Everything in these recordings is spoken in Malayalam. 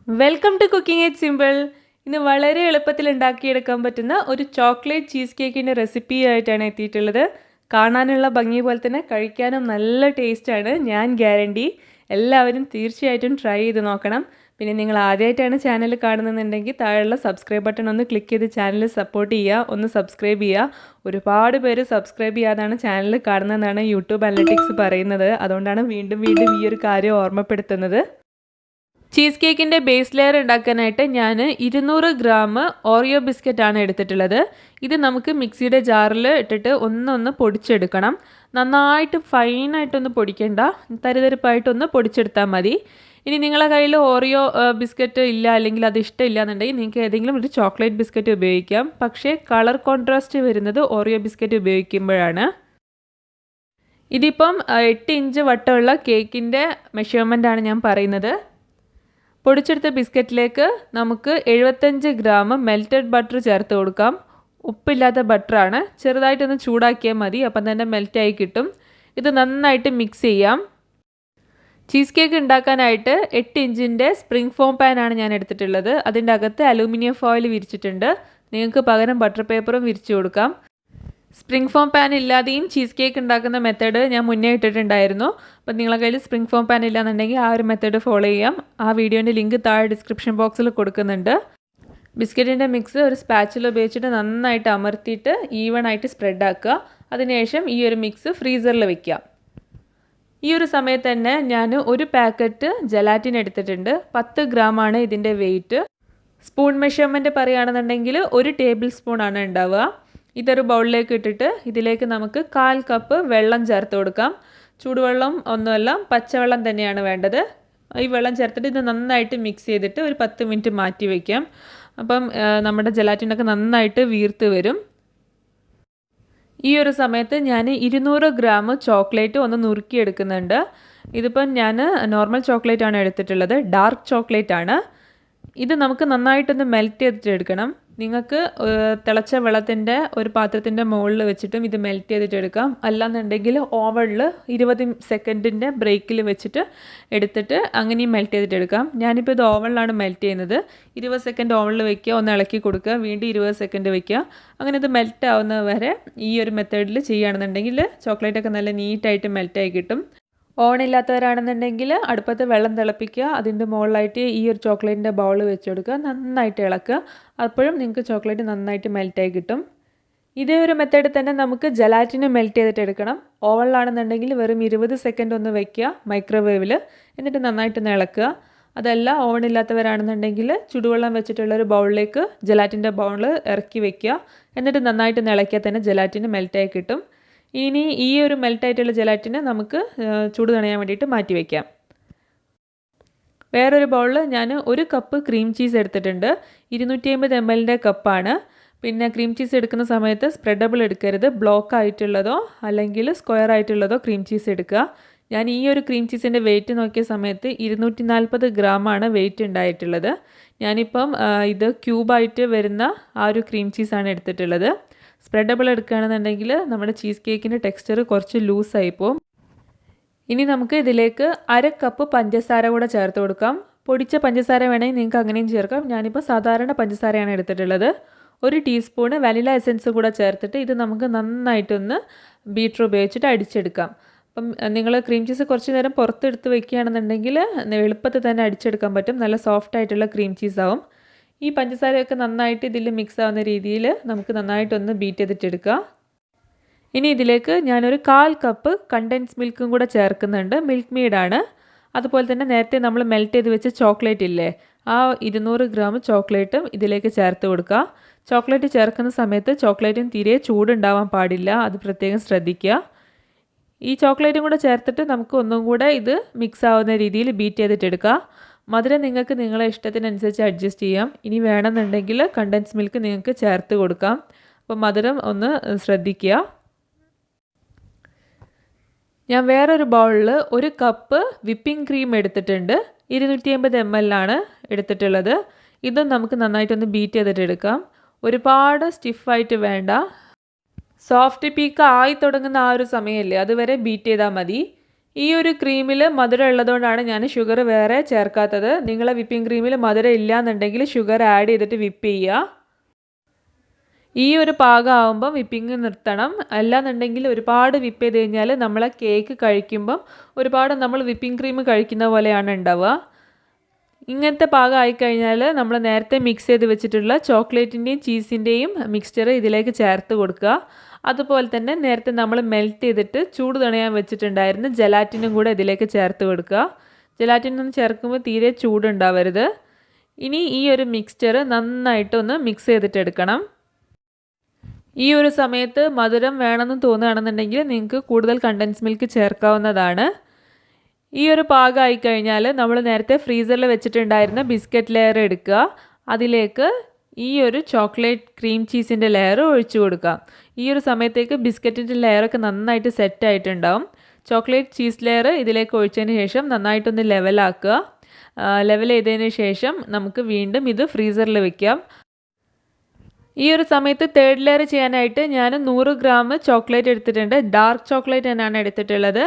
Welcome to cooking it simple. ഇന്ന് വളരെ എളുപ്പത്തിൽ ഉണ്ടാക്കിയെടുക്കാൻ പറ്റുന്ന ഒരു ചോക്ലേറ്റ് ചീസ് കേക്കിൻ്റെ റെസിപ്പി ആയിട്ടാണ് എത്തിയിട്ടുള്ളത്. കാണാനുള്ള ഭംഗി പോലെ തന്നെ കഴിക്കാനും നല്ല ടേസ്റ്റാണ്, ഞാൻ ഗ്യാരണ്ടി. എല്ലാവരും തീർച്ചയായിട്ടും ട്രൈ ചെയ്ത് നോക്കണം. പിന്നെ നിങ്ങൾ ആദ്യമായിട്ടാണ് ചാനൽ കാണുന്നുണ്ടെങ്കിൽ താഴെയുള്ള സബ്സ്ക്രൈബ് ബട്ടൺ ഒന്ന് ക്ലിക്ക് ചെയ്ത് ചാനൽ സപ്പോർട്ട് ചെയ്യുക, ഒന്ന് സബ്സ്ക്രൈബ് ചെയ്യുക. ഒരുപാട് പേര് സബ്സ്ക്രൈബ് ചെയ്യാതാണ് ചാനൽ കാണുന്നതെന്നാണ് യൂട്യൂബ് അനലിറ്റിക്സ് പറയുന്നത്. അതുകൊണ്ടാണ് വീണ്ടും വീണ്ടും ഈ ഒരു കാര്യം ഓർമ്മപ്പെടുത്തുന്നത്. ചീസ് കേക്കിൻ്റെ ബേസ് ലെയർ ഉണ്ടാക്കാനായിട്ട് ഞാൻ 200 ഗ്രാം ഓറിയോ ബിസ്ക്കറ്റാണ് എടുത്തിട്ടുള്ളത്. ഇത് നമുക്ക് മിക്സിയുടെ ജാറിൽ ഇട്ടിട്ട് ഒന്നൊന്ന് പൊടിച്ചെടുക്കണം. നന്നായിട്ട് ഫൈനായിട്ടൊന്ന് പൊടിക്കണ്ട, തരിതരിപ്പായിട്ടൊന്ന് പൊടിച്ചെടുത്താൽ മതി. ഇനി നിങ്ങളുടെ കയ്യിൽ ഓറിയോ ബിസ്ക്കറ്റ് ഇല്ല, അല്ലെങ്കിൽ അത് ഇഷ്ടമില്ല എന്നുണ്ടെങ്കിൽ നിങ്ങൾക്ക് ഏതെങ്കിലും ഒരു ചോക്ലേറ്റ് ബിസ്ക്കറ്റ് ഉപയോഗിക്കാം. പക്ഷേ കളർ കോൺട്രാസ്റ്റ് വരുന്നത് ഓറിയോ ബിസ്ക്കറ്റ് ഉപയോഗിക്കുമ്പോഴാണ്. ഇതിപ്പം 8 ഇഞ്ച് വട്ടമുള്ള കേക്കിൻ്റെ മെഷർമെൻ്റാണ് ഞാൻ പറയുന്നത്. പൊടിച്ചെടുത്ത ബിസ്ക്കറ്റിലേക്ക് നമുക്ക് 75 ഗ്രാം മെൽറ്റഡ് ബട്ടർ ചേർത്ത് കൊടുക്കാം. ഉപ്പില്ലാത്ത ബട്ടറാണ്. ചെറുതായിട്ടൊന്ന് ചൂടാക്കിയാൽ മതി, അപ്പം തന്നെ മെൽറ്റായി കിട്ടും. ഇത് നന്നായിട്ട് മിക്സ് ചെയ്യാം. ചീസ് കേക്ക് ഉണ്ടാക്കാനായിട്ട് 8 ഇഞ്ചിൻ്റെ സ്പ്രിംഗ് ഫോം പാനാണ് ഞാൻ എടുത്തിട്ടുള്ളത്. അതിൻ്റെ അകത്ത് അലൂമിനിയം ഫോയിൽ വിരിച്ചിട്ടുണ്ട്. നിങ്ങൾക്ക് പകരം ബട്ടർ പേപ്പറും വിരിച്ചു കൊടുക്കാം. സ്പ്രിംഗ് ഫോം പാൻ ഇല്ലാതെയും ചീസ് കേക്ക് ഉണ്ടാക്കുന്ന മെത്തേഡ് ഞാൻ മുന്നേ ഇട്ടിട്ടുണ്ടായിരുന്നു. അപ്പം നിങ്ങളുടെ കയ്യിൽ സ്പ്രിംഗ് ഫോം പാൻ ഇല്ലാന്നുണ്ടെങ്കിൽ ആ ഒരു മെത്തേഡ് ഫോളോ ചെയ്യാം. ആ വീഡിയോൻ്റെ ലിങ്ക് താഴെ ഡിസ്ക്രിപ്ഷൻ ബോക്സിൽ കൊടുക്കുന്നുണ്ട്. ബിസ്ക്കറ്റിൻ്റെ മിക്സ് ഒരു സ്പാച്ചിൽ ഉപയോഗിച്ചിട്ട് നന്നായിട്ട് അമർത്തിയിട്ട് ഈവൺ ആയിട്ട് സ്പ്രെഡ് ആക്കുക. അതിനുശേഷം ഈ ഒരു മിക്സ് ഫ്രീസറിൽ വെക്കുക. ഈ ഒരു സമയത്ത് തന്നെ ഞാൻ ഒരു പാക്കറ്റ് ജലാറ്റിൻ എടുത്തിട്ടുണ്ട്. 10 ഗ്രാമാണ് ഇതിൻ്റെ വെയിറ്റ്. സ്പൂൺ മെഷർമെൻറ്റ് പറയുകയാണെന്നുണ്ടെങ്കിൽ 1 ടേബിൾ സ്പൂൺ ആണ് ഉണ്ടാവുക. ഇതൊരു ബൗളിലേക്ക് ഇട്ടിട്ട് ഇതിലേക്ക് നമുക്ക് 1/4 കപ്പ് വെള്ളം ചേർത്ത് കൊടുക്കാം. ചൂടുവെള്ളം ഒന്നുമല്ല, പച്ചവെള്ളം തന്നെയാണ് വേണ്ടത്. ഈ വെള്ളം ചേർത്തിട്ട് ഇത് നന്നായിട്ട് മിക്സ് ചെയ്തിട്ട് ഒരു 10 മിനിറ്റ് മാറ്റി വയ്ക്കാം. അപ്പം നമ്മുടെ ജലാറ്റിനൊക്കെ നന്നായിട്ട് വീർത്ത് വരും. ഈ ഒരു സമയത്ത് ഞാൻ 200 ഗ്രാം ചോക്ലേറ്റ് ഒന്ന് നുറുക്കിയെടുക്കുന്നുണ്ട്. ഇതിപ്പം ഞാൻ നോർമൽ ചോക്ലേറ്റ് ആണ് എടുത്തിട്ടുള്ളത്, ഡാർക്ക് ചോക്ലേറ്റ് ആണ്. ഇത് നമുക്ക് നന്നായിട്ടൊന്ന് മെൽറ്റ് ചെയ്തിട്ട് എടുക്കണം. നിങ്ങൾക്ക് തിളച്ച വെള്ളത്തിൻ്റെ ഒരു പാത്രത്തിൻ്റെ മുകളിൽ വെച്ചിട്ടും ഇത് മെൽറ്റ് ചെയ്തിട്ട് എടുക്കാം. അല്ലാന്നുണ്ടെങ്കിൽ ഓവണിൽ 20 സെക്കൻഡിൻ്റെ ബ്രേക്കിൽ വെച്ചിട്ട് എടുത്തിട്ട് അങ്ങനെയും മെൽറ്റ് ചെയ്തിട്ട് എടുക്കാം. ഞാനിപ്പോൾ ഇത് ഓവണിലാണ് മെൽറ്റ് ചെയ്യുന്നത്. 20 സെക്കൻഡ് ഓവണിൽ വയ്ക്കുക, ഒന്ന് ഇളക്കി കൊടുക്കുക, വീണ്ടും 20 സെക്കൻഡ് വയ്ക്കുക. അങ്ങനെ ഇത് മെൽറ്റ് ആവുന്നത് വരെ ഈ ഒരു മെത്തേഡിൽ ചെയ്യുകയാണെന്നുണ്ടെങ്കിൽ ചോക്ലേറ്റൊക്കെ നല്ല നീറ്റായിട്ട് മെൽറ്റായി കിട്ടും. ഓണില്ലാത്തവരാണെന്നുണ്ടെങ്കിൽ അടുപ്പത്ത് വെള്ളം തിളപ്പിക്കുക, അതിൻ്റെ മുകളിലായിട്ട് ഈ ഒരു ചോക്ലേറ്റിൻ്റെ ബൗൾ വെച്ച് കൊടുക്കുക, നന്നായിട്ട് ഇളക്കുക. അപ്പോഴും നിങ്ങൾക്ക് ചോക്ലേറ്റ് നന്നായിട്ട് മെൽറ്റായി കിട്ടും. ഇതേ ഒരു മെത്തേഡിൽ തന്നെ നമുക്ക് ജലാറ്റിന് മെൽറ്റ് ചെയ്തിട്ട് എടുക്കണം. ഓവനിലാണെന്നുണ്ടെങ്കിൽ വെറും 20 സെക്കൻഡ് ഒന്ന് വയ്ക്കുക മൈക്രോവേവിൽ, എന്നിട്ട് നന്നായിട്ടൊന്ന് ഇളക്കുക. അതല്ല ഓവനില്ലാത്തവരാണെന്നുണ്ടെങ്കിൽ ചുടുവെള്ളം വെച്ചിട്ടുള്ളൊരു ബൗളിലേക്ക് ജലാറ്റിൻ്റെ ബൗൾ ഇറക്കി വയ്ക്കുക, എന്നിട്ട് നന്നായിട്ടൊന്ന് ഇളക്കിയാൽ തന്നെ ജലാറ്റിന് മെൽറ്റായി കിട്ടും. ഇനി ഈ ഒരു മെൽറ്റായിട്ടുള്ള ജലാറ്റിന് നമുക്ക് ചൂട് തണയാൻ വേണ്ടിയിട്ട് മാറ്റി വയ്ക്കാം. വേറൊരു ബൗളിൽ ഞാൻ 1 കപ്പ് ക്രീം ചീസ് എടുത്തിട്ടുണ്ട്. 250 ml കപ്പാണ്. പിന്നെ ക്രീം ചീസ് എടുക്കുന്ന സമയത്ത് സ്പ്രെഡബിൾ എടുക്കരുത്. ബ്ലോക്ക് ആയിട്ടുള്ളതോ അല്ലെങ്കിൽ സ്ക്വയർ ആയിട്ടുള്ളതോ ക്രീം ചീസ് എടുക്കുക. ഞാൻ ഈ ഒരു ക്രീം ചീസിൻ്റെ വെയിറ്റ് നോക്കിയ സമയത്ത് 240 ഗ്രാമാണ് വെയിറ്റ് ഉണ്ടായിട്ടുള്ളത്. ഞാനിപ്പം ഇത് ക്യൂബായിട്ട് വരുന്ന ആ ഒരു ക്രീം ചീസാണ് എടുത്തിട്ടുള്ളത്. സ്പ്രെഡബിൾ എടുക്കുകയാണെന്നുണ്ടെങ്കിൽ നമ്മുടെ ചീസ് കേക്കിൻ്റെ ടെക്സ്ചർ കുറച്ച് ലൂസായി പോകും. ഇനി നമുക്ക് ഇതിലേക്ക് 1/2 കപ്പ് പഞ്ചസാര കൂടെ ചേർത്ത് കൊടുക്കാം. പൊടിച്ച പഞ്ചസാര വേണമെങ്കിൽ നിങ്ങൾക്ക് അങ്ങനെയും ചേർക്കാം. ഞാനിപ്പോൾ സാധാരണ പഞ്ചസാരയാണ് എടുത്തിട്ടുള്ളത്. 1 ടീസ്പൂണ് വാനില എസൻസ് കൂടെ ചേർത്തിട്ട് ഇത് നമുക്ക് നന്നായിട്ടൊന്ന് ബീറ്റർ ഉപയോഗിച്ചിട്ട് അടിച്ചെടുക്കാം. അപ്പം നിങ്ങൾ ക്രീം ചീസ് കുറച്ച് നേരം പുറത്തെടുത്ത് വെക്കുകയാണെന്നുണ്ടെങ്കിൽ എളുപ്പത്തിൽ തന്നെ അടിച്ചെടുക്കാൻ പറ്റും. നല്ല സോഫ്റ്റ് ആയിട്ടുള്ള ക്രീം ചീസ് ആവും. ഈ പഞ്ചസാരയൊക്കെ നന്നായിട്ട് ഇതിൽ മിക്സ് ആവുന്ന രീതിയിൽ നമുക്ക് നന്നായിട്ടൊന്ന് ബീറ്റ് ചെയ്തിട്ടെടുക്കുക. ഇനി ഇതിലേക്ക് ഞാനൊരു 1/4 കപ്പ് കണ്ടൻസ് മിൽക്കും കൂടെ ചേർക്കുന്നുണ്ട്. മിൽക്ക് മെയ്ഡാണ്. അതുപോലെ തന്നെ നേരത്തെ നമ്മൾ മെൽറ്റ് ചെയ്ത് വെച്ച ചോക്ലേറ്റ് ഇല്ലേ, ആ 200 ഗ്രാം ചോക്ലേറ്റും ഇതിലേക്ക് ചേർത്ത് കൊടുക്കുക. ചോക്ലേറ്റ് ചേർക്കുന്ന സമയത്ത് ചോക്ലേറ്റിന് തീരെ ചൂടുണ്ടാവാൻ പാടില്ല, അത് പ്രത്യേകം ശ്രദ്ധിക്കുക. ഈ ചോക്ലേറ്റും കൂടെ ചേർത്തിട്ട് നമുക്ക് ഒന്നും കൂടെ ഇത് മിക്സ് ആവുന്ന രീതിയിൽ ബീറ്റ് ചെയ്തിട്ടെടുക്കുക. മധുരം നിങ്ങൾക്ക് നിങ്ങളെ ഇഷ്ടത്തിനനുസരിച്ച് അഡ്ജസ്റ്റ് ചെയ്യാം. ഇനി വേണമെന്നുണ്ടെങ്കിൽ കണ്ടൻസ് മിൽക്ക് നിങ്ങൾക്ക് ചേർത്ത് കൊടുക്കാം. അപ്പോൾ മധുരം ഒന്ന് ശ്രദ്ധിക്കുക. ഞാൻ വേറൊരു ബൗളിൽ 1 കപ്പ് വിപ്പിംഗ് ക്രീം എടുത്തിട്ടുണ്ട്. 250 ml ആണ് എടുത്തിട്ടുള്ളത്. ഇതും നമുക്ക് നന്നായിട്ടൊന്ന് ബീറ്റ് ചെയ്തിട്ട് എടുക്കാം. ഒരുപാട് സ്റ്റിഫായിട്ട് വേണ്ട, സോഫ്റ്റ് പീക്ക് ആയി തുടങ്ങുന്ന ആ ഒരു സമയമല്ലേ അതുവരെ ബീറ്റ് ചെയ്താൽ മതി. ഈ ഒരു ക്രീമിൽ മധുരം ഉള്ളതുകൊണ്ടാണ് ഞാൻ ഷുഗർ വേറെ ചേർക്കാത്തത്. നിങ്ങളെ വിപ്പിംഗ് ക്രീമിൽ മധുരം ഇല്ലയെന്നുണ്ടെങ്കിൽ ഷുഗർ ആഡ് ചെയ്തിട്ട് വിപ്പ് ചെയ്യുക. ഈ ഒരു പാകമാകുമ്പം വിപ്പിംഗ് നിർത്തണം. അല്ലാന്നുണ്ടെങ്കിൽ ഒരുപാട് വിപ്പ് ചെയ്ത് കഴിഞ്ഞാൽ നമ്മളെ കേക്ക് കഴിക്കുമ്പം ഒരുപാട് നമ്മൾ വിപ്പിംഗ് ക്രീം കഴിക്കുന്ന പോലെയാണ് ഉണ്ടാവുക. ഇങ്ങനത്തെ പാകം ആയിക്കഴിഞ്ഞാൽ നമ്മൾ നേരത്തെ മിക്സ് ചെയ്ത് വെച്ചിട്ടുള്ള ചോക്ലേറ്റിൻ്റെയും ചീസിൻ്റെയും മിക്സ്ചർ ഇതിലേക്ക് ചേർത്ത് കൊടുക്കുക. അതുപോലെ തന്നെ നേരത്തെ നമ്മൾ മെൽറ്റ് ചെയ്തിട്ട് ചൂട് തണിയാൻ വെച്ചിട്ടുണ്ടായിരുന്നു ജലാറ്റിനും കൂടെ ഇതിലേക്ക് ചേർത്ത് കൊടുക്കുക. ജലാറ്റിനൊന്നും ചേർക്കുമ്പോൾ തീരെ ചൂടുണ്ടാവരുത്. ഇനി ഈ ഒരു മിക്സ്ചർ നന്നായിട്ടൊന്ന് മിക്സ് ചെയ്തിട്ടെടുക്കണം. ഈ ഒരു സമയത്ത് മധുരം വേണമെന്ന് തോന്നുകയാണെന്നുണ്ടെങ്കിൽ നിങ്ങൾക്ക് കൂടുതൽ കണ്ടൻസ് മിൽക്ക് ചേർക്കാവുന്നതാണ്. ഈ ഒരു പാകമായി കഴിഞ്ഞാൽ നമ്മൾ നേരത്തെ ഫ്രീസറിൽ വെച്ചിട്ടുണ്ടായിരുന്ന ബിസ്ക്കറ്റ് ലെയർ എടുക്കുക. അതിലേക്ക് ഈ ഒരു ചോക്ലേറ്റ് ക്രീം ചീസിൻ്റെ ലെയർ ഒഴിച്ചു കൊടുക്കാം. ഈ ഒരു സമയത്തേക്ക് ബിസ്ക്കറ്റിൻ്റെ ലെയറൊക്കെ നന്നായിട്ട് സെറ്റ് ആയിട്ടുണ്ടാവും. ചോക്ലേറ്റ് ചീസ് ലെയർ ഇതിലേക്ക് ഒഴിച്ചതിന് ശേഷം നന്നായിട്ടൊന്ന് ലെവലാക്കുക. ലെവൽ ചെയ്തതിന് ശേഷം നമുക്ക് വീണ്ടും ഇത് ഫ്രീസറിൽ വെക്കാം. ഈ ഒരു സമയത്ത് തേർഡ് ലെയർ ചെയ്യാനായിട്ട് ഞാൻ 100 ഗ്രാം ചോക്ലേറ്റ് എടുത്തിട്ടുണ്ട്. ഡാർക്ക് ചോക്ലേറ്റ് തന്നെയാണ് എടുത്തിട്ടുള്ളത്.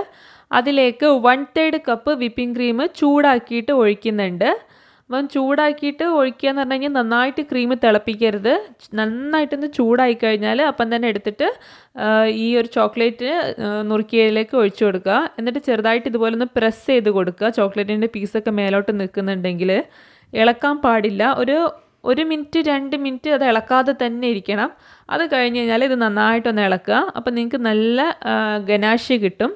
അതിലേക്ക് 1/3 കപ്പ് വിപ്പിംഗ് ക്രീം ചൂടാക്കിയിട്ട് ഒഴിക്കുന്നുണ്ട്. അപ്പം ചൂടാക്കിയിട്ട് ഒഴിക്കുക എന്ന് പറഞ്ഞു കഴിഞ്ഞാൽ നന്നായിട്ട് ക്രീം തിളപ്പിക്കരുത്. നന്നായിട്ടൊന്ന് ചൂടായി കഴിഞ്ഞാൽ അപ്പം തന്നെ എടുത്തിട്ട് ഈ ഒരു ചോക്ലേറ്റ് നുറുക്കിയതിലേക്ക് ഒഴിച്ചു കൊടുക്കുക. എന്നിട്ട് ചെറുതായിട്ട് ഇതുപോലെ ഒന്ന് പ്രസ് ചെയ്ത് കൊടുക്കുക. ചോക്ലേറ്റിൻ്റെ പീസൊക്കെ മേലോട്ട് നിൽക്കുന്നുണ്ടെങ്കിൽ ഇളക്കാൻ പാടില്ല. ഒരു മിനിറ്റ് 2 മിനിറ്റ് അത് ഇളക്കാതെ തന്നെ ഇരിക്കണം. അത് കഴിഞ്ഞ് കഴിഞ്ഞാൽ ഇത് നന്നായിട്ടൊന്ന് ഇളക്കുക. അപ്പോൾ നിങ്ങൾക്ക് നല്ല ഗനാഷ് കിട്ടും.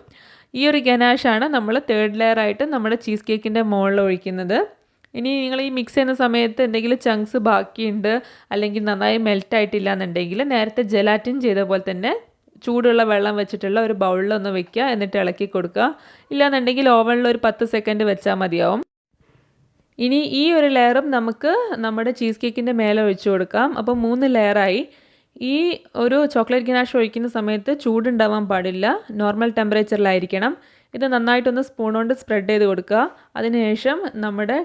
ഈ ഒരു ഗനാഷാണ് നമ്മൾ തേർഡ് ലെയർ ആയിട്ട് നമ്മുടെ ചീസ് കേക്കിൻ്റെ മുകളിൽ ഒഴിക്കുന്നത്. ഇനി നിങ്ങൾ ഈ മിക്സ് ചെയ്യുന്ന സമയത്ത് എന്തെങ്കിലും ചങ്ക്സ് ബാക്കിയുണ്ട് അല്ലെങ്കിൽ നന്നായി മെൽറ്റ് ആയിട്ടില്ല എന്നുണ്ടെങ്കിൽ നേരത്തെ ജലാറ്റിൻ ചെയ്ത പോലെ തന്നെ ചൂടുള്ള വെള്ളം വെച്ചിട്ടുള്ള ഒരു ബൗളിലൊന്ന് വെക്കുക. എന്നിട്ട് ഇളക്കി കൊടുക്കുക. ഇല്ലാന്നുണ്ടെങ്കിൽ ഓവനിൽ ഒരു 10 സെക്കൻഡ് വെച്ചാൽ മതിയാവും. ഇനി ഈ ഒരു ലെയറും നമുക്ക് നമ്മുടെ ചീസ് കേക്കിൻ്റെ മേലെ ഒഴിച്ചു കൊടുക്കാം. അപ്പോൾ 3 ലെയറായി. ഈ ഒരു ചോക്ലേറ്റ് ഗനാഷ് ഒഴിക്കുന്ന സമയത്ത് ചൂടുണ്ടാവാൻ പാടില്ല. നോർമൽ ടെമ്പറേച്ചറിലായിരിക്കണം. ഇത് നന്നായിട്ടൊന്ന് സ്പൂൺ കൊണ്ട് സ്പ്രെഡ് ചെയ്ത് കൊടുക്കുക. അതിനുശേഷം നമ്മുടെ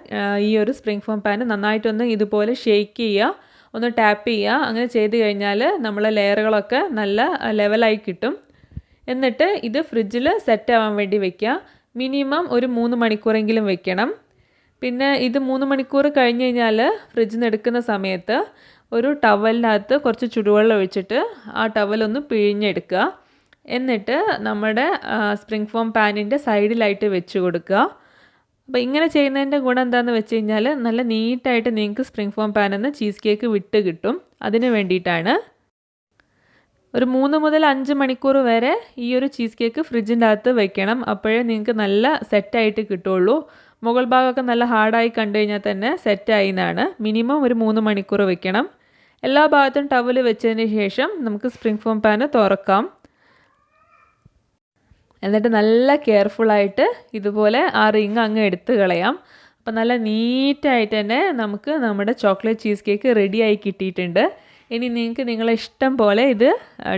ഈ ഒരു സ്പ്രിംഗ് ഫോം പാൻ നന്നായിട്ടൊന്ന് ഇതുപോലെ ഷേക്ക് ചെയ്യുക, ഒന്ന് ടാപ്പ് ചെയ്യുക. അങ്ങനെ ചെയ്ത് കഴിഞ്ഞാൽ നമ്മളെ ലെയറുകളൊക്കെ നല്ല ലെവലായി കിട്ടും. എന്നിട്ട് ഇത് ഫ്രിഡ്ജിൽ സെറ്റ് ആവാൻ വേണ്ടി വെക്കുക. മിനിമം ഒരു 3 മണിക്കൂറെങ്കിലും വെക്കണം. പിന്നെ ഇത് 3 മണിക്കൂർ കഴിഞ്ഞ് കഴിഞ്ഞാൽ ഫ്രിഡ്ജിൽ നിന്ന് എടുക്കുന്ന സമയത്ത് ഒരു ടവലിനകത്ത് കുറച്ച് ചുടുവെള്ളം ഒഴിച്ചിട്ട് ആ ടവലൊന്ന് പിഴിഞ്ഞെടുക്കുക. എന്നിട്ട് നമ്മുടെ സ്പ്രിംഗ് ഫോം പാനിൻ്റെ സൈഡിലായിട്ട് വെച്ച് കൊടുക്കുക. അപ്പോൾ ഇങ്ങനെ ചെയ്യുന്നതിൻ്റെ ഗുണം എന്താണെന്ന് വെച്ച് കഴിഞ്ഞാൽ നല്ല നീറ്റായിട്ട് നിങ്ങൾക്ക് സ്പ്രിംഗ് ഫോം പാനിൽ നിന്ന് ചീസ് കേക്ക് വിട്ട് കിട്ടും. അതിന് വേണ്ടിയിട്ടാണ്. ഒരു 3 മുതൽ 5 മണിക്കൂർ വരെ ഈ ഒരു ചീസ് കേക്ക് ഫ്രിഡ്ജിൻ്റെ അകത്ത് വെക്കണം. അപ്പോഴേ നിങ്ങൾക്ക് നല്ല സെറ്റായിട്ട് കിട്ടുള്ളൂ. മുകൾ ഭാഗമൊക്കെ നല്ല ഹാർഡായി കണ്ടു കഴിഞ്ഞാൽ തന്നെ സെറ്റായി എന്നാണ്. മിനിമം ഒരു 3 മണിക്കൂർ വെക്കണം. എല്ലാ ഭാഗത്തും ടവൽ വെച്ചതിന് ശേഷം നമുക്ക് സ്പ്രിംഗ് ഫോം പാന് തുറക്കാം. എന്നിട്ട് നല്ല കെയർഫുള്ളായിട്ട് ഇതുപോലെ ആ റിങ് അങ്ങ് എടുത്ത് കളയാം. അപ്പോൾ നല്ല നീറ്റായിട്ട് തന്നെ നമുക്ക് നമ്മുടെ ചോക്ലേറ്റ് ചീസ് കേക്ക് റെഡിയായി കിട്ടിയിട്ടുണ്ട്. ഇനി നിങ്ങൾക്ക് നിങ്ങളെ ഇഷ്ടം പോലെ ഇത്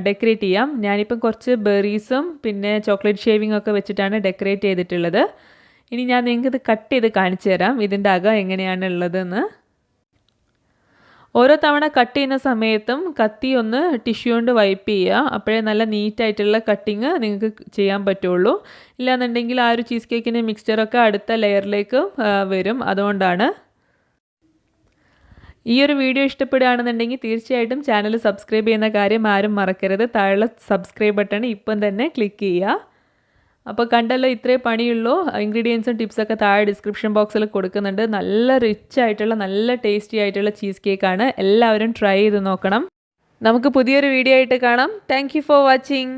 ഡെക്കറേറ്റ് ചെയ്യാം. ഞാനിപ്പം കുറച്ച് ബെറീസും പിന്നെ ചോക്ലേറ്റ് ഷേവിംഗ് ഒക്കെ വെച്ചിട്ടാണ് ഡെക്കറേറ്റ് ചെയ്തിട്ടുള്ളത്. ഇനി ഞാൻ നിങ്ങൾക്ക് ഇത് കട്ട് ചെയ്ത് കാണിച്ചു തരാം ഇതിൻ്റെ അകം എങ്ങനെയാണ് ഉള്ളതെന്ന്. ഓരോ തവണ കട്ട് ചെയ്യുന്ന സമയത്തും കത്തി ഒന്ന് ടിഷ്യൂ കൊണ്ട് വൈപ്പ് ചെയ്യുക. അപ്പോഴേ നല്ല നീറ്റായിട്ടുള്ള കട്ടിങ് നിങ്ങൾക്ക് ചെയ്യാൻ പറ്റുള്ളൂ. ഇല്ലാന്നുണ്ടെങ്കിൽ ആ ഒരു ചീസ് കേക്കിൻ്റെ മിക്സ്ചറൊക്കെ അടുത്ത ലെയറിലേക്ക് വരും. അതുകൊണ്ടാണ്. ഈ ഒരു വീഡിയോ ഇഷ്ടപ്പെടുകയാണെന്നുണ്ടെങ്കിൽ തീർച്ചയായിട്ടും ചാനൽ സബ്സ്ക്രൈബ് ചെയ്യുന്ന കാര്യം ആരും മറക്കരുത്. താഴെ സബ്സ്ക്രൈബ് ബട്ടൺ ഇപ്പം തന്നെ ക്ലിക്ക് ചെയ്യുക. അപ്പോൾ കണ്ടല്ലോ, ഇത്രേ പണിയുള്ളൂ. ഇൻഗ്രീഡിയൻസും ടിപ്സൊക്കെ താഴെ ഡിസ്ക്രിപ്ഷൻ ബോക്സിൽ കൊടുക്കുന്നുണ്ട്. നല്ല റിച്ച് ആയിട്ടുള്ള നല്ല ടേസ്റ്റി ആയിട്ടുള്ള ചീസ് കേക്കാണ്. എല്ലാവരും ട്രൈ ചെയ്ത് നോക്കണം. നമുക്ക് പുതിയൊരു വീഡിയോ ആയിട്ട് കാണാം. Thank you for watching.